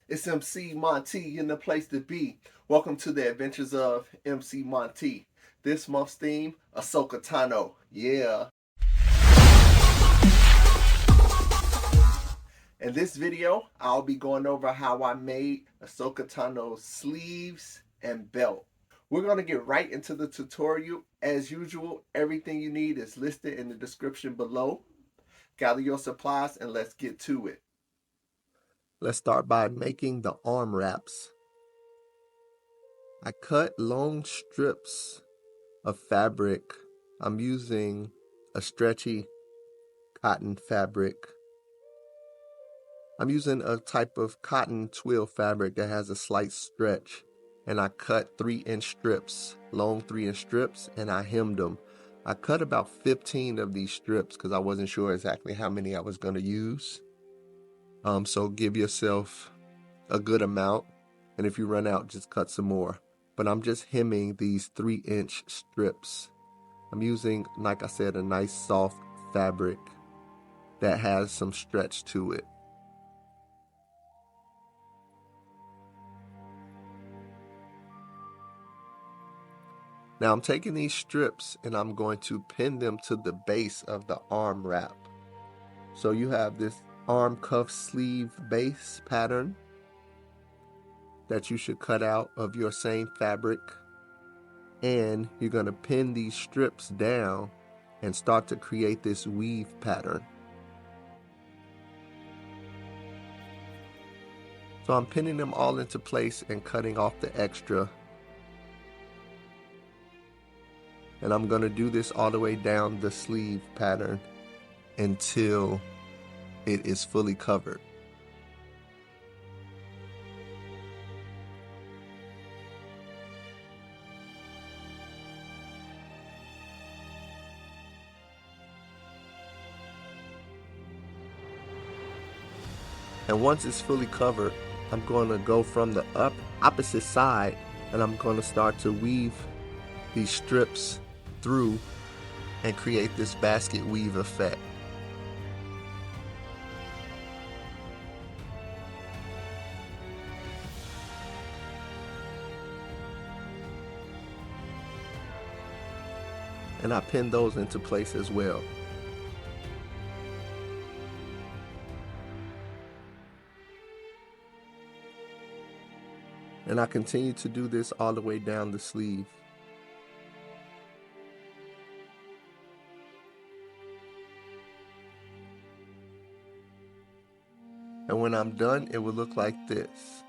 It's MC Monty in the place to be. Welcome to the adventures of MC Monty. This month's theme, Ahsoka Tano. Yeah. In this video, I'll be going over how I made Ahsoka Tano's sleeves and belt. We're going to get right into the tutorial. As usual, everything you need is listed in the description below. Gather your supplies and let's get to it. Let's start by making the arm wraps. I cut long strips of fabric. I'm using a stretchy cotton fabric. I'm using a type of cotton twill fabric that has a slight stretch. And I cut 3-inch strips, long 3-inch strips, and I hemmed them. I cut about 15 of these strips because I wasn't sure exactly how many I was going to use. So give yourself a good amount, and if you run out, just cut some more. But I'm just hemming these 3-inch strips. I'm using, like I said, a nice soft fabric that has some stretch to it. Now I'm taking these strips and I'm going to pin them to the base of the arm wrap. So you have this arm cuff sleeve base pattern that you should cut out of your same fabric, and you're going to pin these strips down and start to create this weave pattern. So I'm pinning them all into place and cutting off the extra, and I'm going to do this all the way down the sleeve pattern until it is fully covered. And once it's fully covered, I'm going to go from the opposite side, and I'm going to start to weave these strips through and create this basket weave effect. And I pin those into place as well. And I continue to do this all the way down the sleeve. And when I'm done, it will look like this.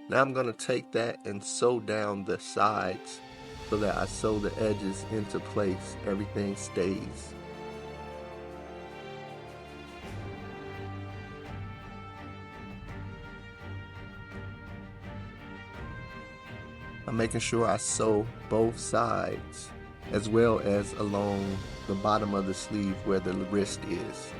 Now I'm going to take that and sew down the sides so that I sew the edges into place. Everything stays. I'm making sure I sew both sides as well as along the bottom of the sleeve where the wrist is.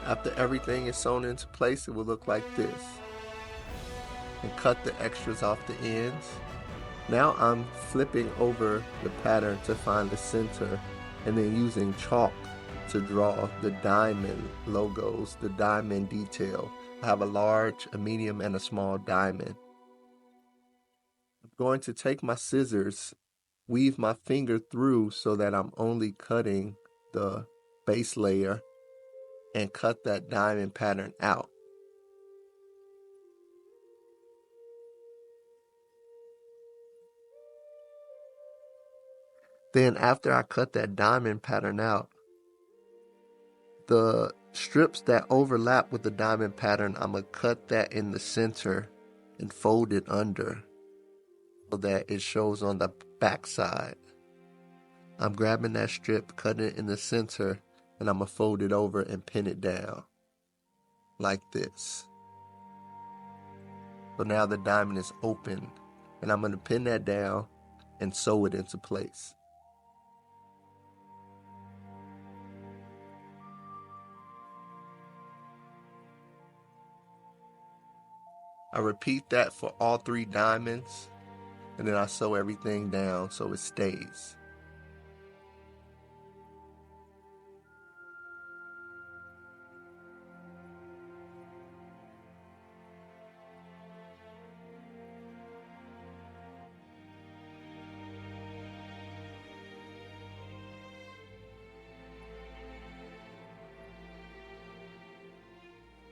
After everything is sewn into place, it will look like this. And cut the extras off the ends. Now I'm flipping over the pattern to find the center, and then using chalk to draw the diamond logos, the diamond detail. I have a large, a medium, and a small diamond. I'm going to take my scissors, weave my finger through so that I'm only cutting the base layer, and cut that diamond pattern out. Then after I cut that diamond pattern out, the strips that overlap with the diamond pattern, I'm going to cut that in the center and fold it under so that it shows on the back side. I'm grabbing that strip, cutting it in the center, and I'm going to fold it over and pin it down like this. So now the diamond is open, and I'm going to pin that down and sew it into place. I repeat that for all 3 diamonds, and then I sew everything down so it stays.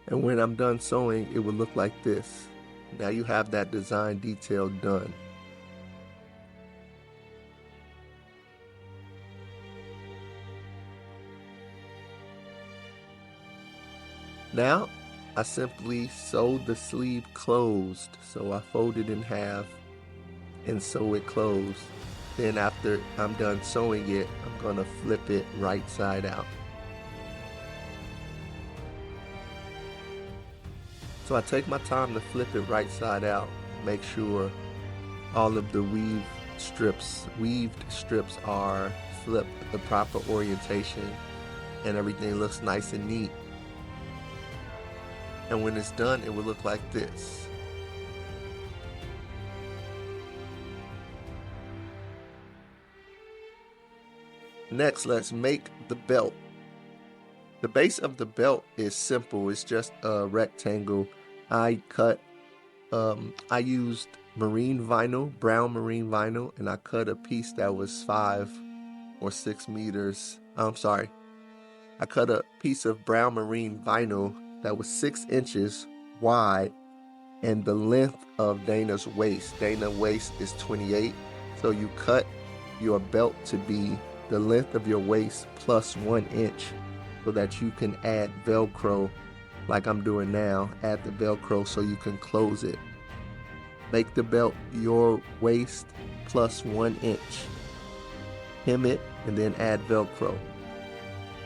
And when I'm done sewing, it will look like this. Now you have that design detail done. Now, I simply sewed the sleeve closed. So I fold it in half and sew it closed. Then after I'm done sewing it, I'm gonna flip it right side out. So I take my time to flip it right side out, make sure all of the weaved strips are flipped the proper orientation and everything looks nice and neat. And when it's done, it will look like this. Next, let's make the belt. The base of the belt is simple. It's just a rectangle. I used marine vinyl, brown marine vinyl, and I cut a piece that was 5 or 6 meters. I cut a piece of brown marine vinyl that was 6 inches wide and the length of Dana's waist. Dana's waist is 28, so you cut your belt to be the length of your waist plus 1 inch so that you can add Velcro like I'm doing now. Add the Velcro so you can close it. Make the belt your waist plus 1 inch. Hem it and then add Velcro.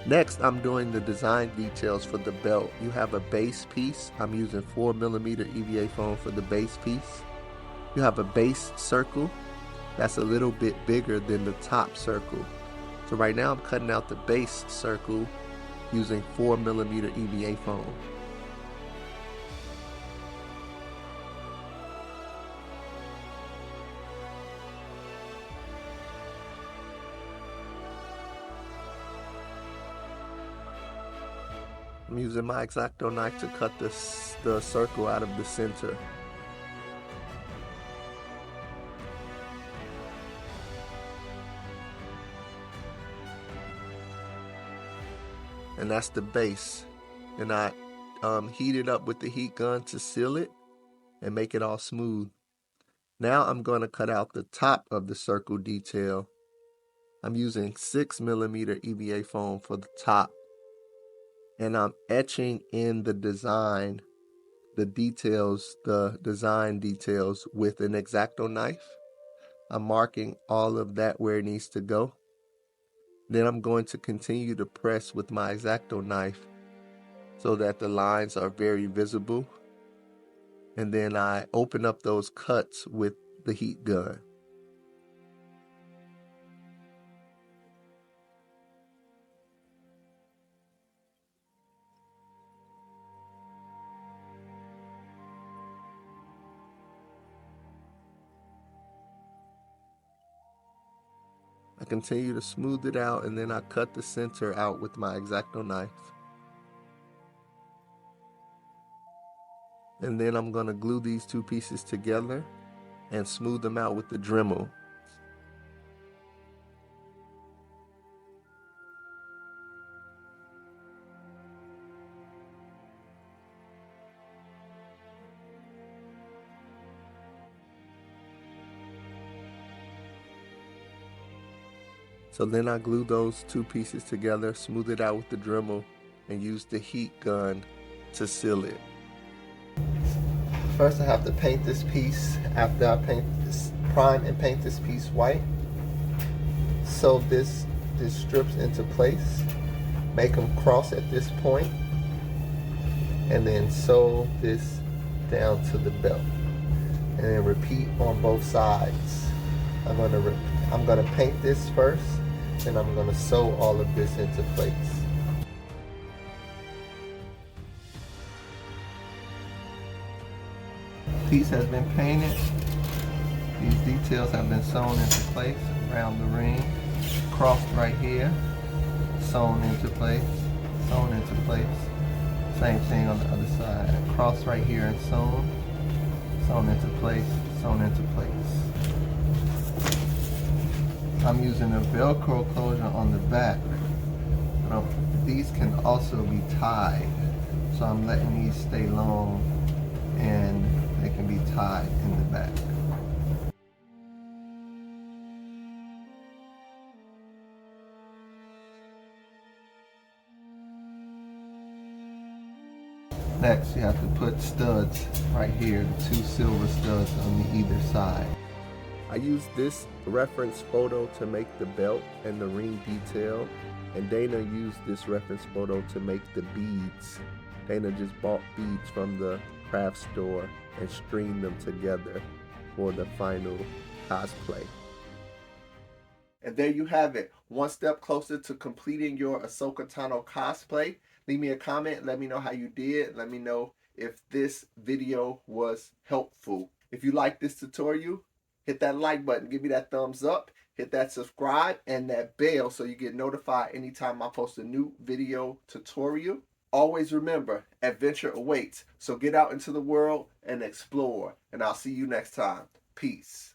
Next, I'm doing the design details for the belt. You have a base piece. I'm using 4mm EVA foam for the base piece. You have a base circle that's a little bit bigger than the top circle. So right now I'm cutting out the base circle using 4mm EVA foam. I'm using my xacto knife to cut the circle out of the center. And that's the base. And I heat it up with the heat gun to seal it and make it all smooth. Now I'm going to cut out the top of the circle detail. I'm using 6mm EVA foam for the top. And I'm etching in the design, the design details with an X-Acto knife. I'm marking all of that where it needs to go. Then I'm going to continue to press with my X-Acto knife so that the lines are very visible. And then I open up those cuts with the heat gun. I continue to smooth it out, and then I cut the center out with my X-Acto knife. And then I'm going to glue these two pieces together and smooth them out with the Dremel. So then I glue those two pieces together, smooth it out with the Dremel, and use the heat gun to seal it. First I have to paint this piece. After I prime and paint this piece white, sew these strips into place. Make them cross at this point, and then sew this down to the belt, and then repeat on both sides. I'm gonna paint this first, and I'm gonna sew all of this into place. Piece has been painted. These details have been sewn into place around the ring. Crossed right here, sewn into place, sewn into place. Same thing on the other side. Cross right here and sewn, sewn into place, sewn into place. I'm using a Velcro closure on the back. These can also be tied, so I'm letting these stay long and they can be tied in the back. Next, you have to put studs right here, the 2 silver studs on either side. I used this reference photo to make the belt and the ring detail, and Dana used this reference photo to make the beads. Dana just bought beads from the craft store and stringed them together for the final cosplay. And there you have it, one step closer to completing your Ahsoka Tano cosplay. Leave me a comment, let me know how you did. Let me know if this video was helpful. If you like this tutorial, hit that like button, give me that thumbs up, hit that subscribe and that bell so you get notified anytime I post a new video tutorial. Always remember, adventure awaits. So get out into the world and explore. And I'll see you next time. Peace.